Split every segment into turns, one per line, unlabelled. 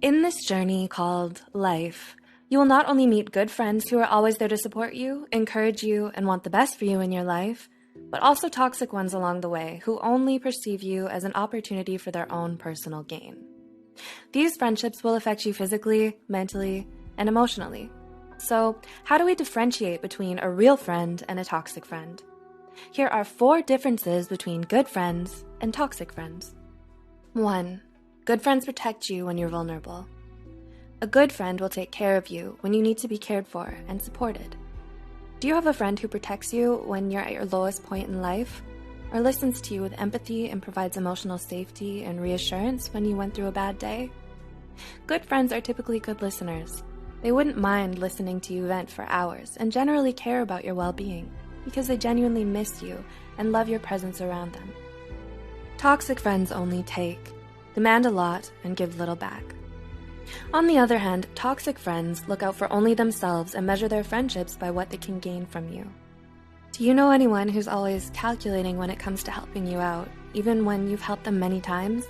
In this journey called life, you will not only meet good friends who are always there to support you, encourage you, and want the best for you in your life, but also toxic ones along the way who only perceive you as an opportunity for their own personal gain. These friendships will affect you physically, mentally, and emotionally. So, how do we differentiate between a real friend and a toxic friend? Here are 4 differences between good friends and toxic friends. 1. Good friends protect you when you're vulnerable. A good friend will take care of you when you need to be cared for and supported. Do you have a friend who protects you when you're at your lowest point in life, or listens to you with empathy and provides emotional safety and reassurance when you went through a bad day? Good friends are typically good listeners. They wouldn't mind listening to you vent for hours and generally care about your well-being because they genuinely miss you and love your presence around them. Toxic friends only take, demand a lot, and give little back. On the other hand, toxic friends look out for only themselves and measure their friendships by what they can gain from you. Do you know anyone who's always calculating when it comes to helping you out, even when you've helped them many times?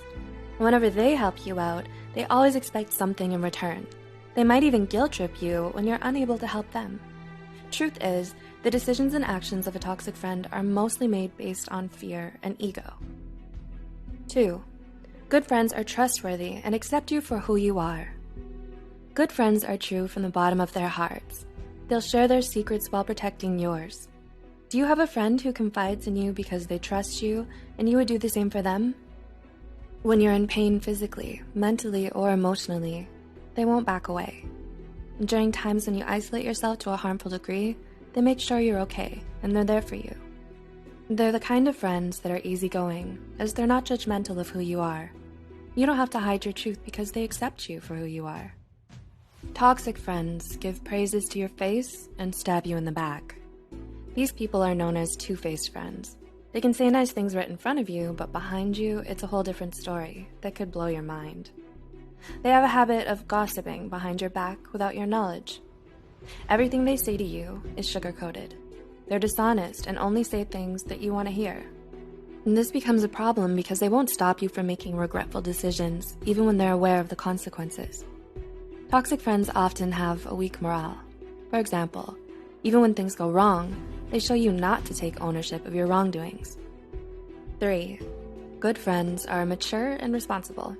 Whenever they help you out, they always expect something in return. They might even guilt trip you when you're unable to help them. Truth is, the decisions and actions of a toxic friend are mostly made based on fear and ego. 2. Good friends are trustworthy and accept you for who you are. Good friends are true from the bottom of their hearts. They'll share their secrets while protecting yours. Do you have a friend who confides in you because they trust you and you would do the same for them? When you're in pain physically, mentally, or emotionally, they won't back away. And during times when you isolate yourself to a harmful degree, they make sure you're okay and they're there for you. They're the kind of friends that are easygoing, as they're not judgmental of who you are. You don't have to hide your truth because they accept you for who you are. Toxic friends give praises to your face and stab you in the back. These people are known as two-faced friends. They can say nice things right in front of you, but behind you, it's a whole different story that could blow your mind. They have a habit of gossiping behind your back without your knowledge. Everything they say to you is sugar-coated. They're dishonest and only say things that you want to hear. And this becomes a problem because they won't stop you from making regretful decisions, even when they're aware of the consequences. Toxic friends often have a weak morale. For example, even when things go wrong, they show you not to take ownership of your wrongdoings. 3. Good friends are mature and responsible.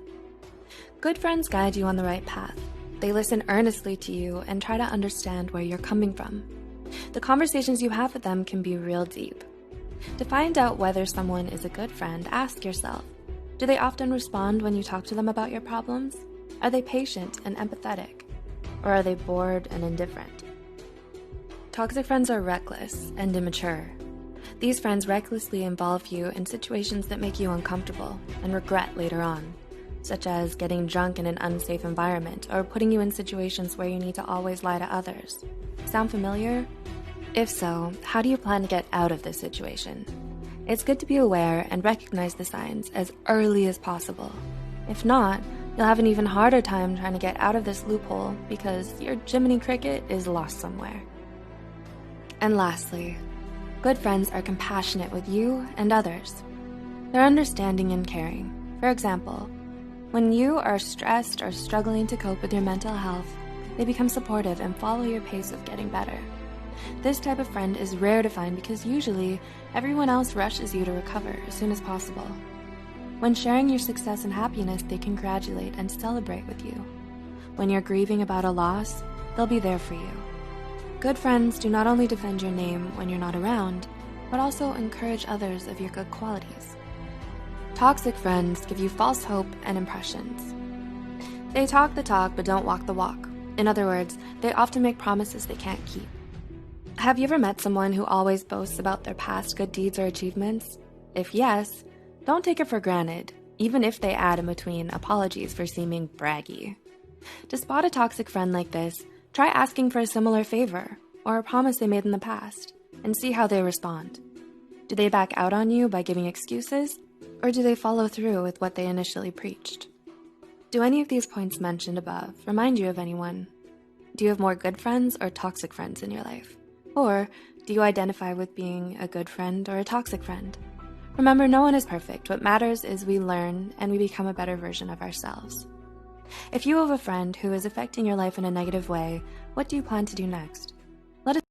Good friends guide you on the right path. They listen earnestly to you and try to understand where you're coming from. The conversations you have with them can be real deep. To find out whether someone is a good friend, ask yourself, do they often respond when you talk to them about your problems? Are they patient and empathetic? Or are they bored and indifferent? Toxic friends are reckless and immature. These friends recklessly involve you in situations that make you uncomfortable and regret later on, such as getting drunk in an unsafe environment or putting you in situations where you need to always lie to others. Sound familiar? If so, how do you plan to get out of this situation? It's good to be aware and recognize the signs as early as possible. If not, you'll have an even harder time trying to get out of this loophole because your Jiminy Cricket is lost somewhere. And lastly, good friends are compassionate with you and others. They're understanding and caring. For example, when you are stressed or struggling to cope with your mental health, they become supportive and follow your pace of getting better. This type of friend is rare to find because usually everyone else rushes you to recover as soon as possible. When sharing your success and happiness, they congratulate and celebrate with you. When you're grieving about a loss, they'll be there for you. Good friends do not only defend your name when you're not around, but also encourage others of your good qualities. Toxic friends give you false hope and impressions. They talk the talk but don't walk the walk. In other words, they often make promises they can't keep. Have you ever met someone who always boasts about their past good deeds or achievements? If yes, don't take it for granted, even if they add in between apologies for seeming braggy. To spot a toxic friend like this, try asking for a similar favor or a promise they made in the past and see how they respond. Do they back out on you by giving excuses, or do they follow through with what they initially preached? Do any of these points mentioned above remind you of anyone? Do you have more good friends or toxic friends in your life? Or do you identify with being a good friend or a toxic friend? Remember, no one is perfect. What matters is we learn and we become a better version of ourselves. If you have a friend who is affecting your life in a negative way, what do you plan to do next?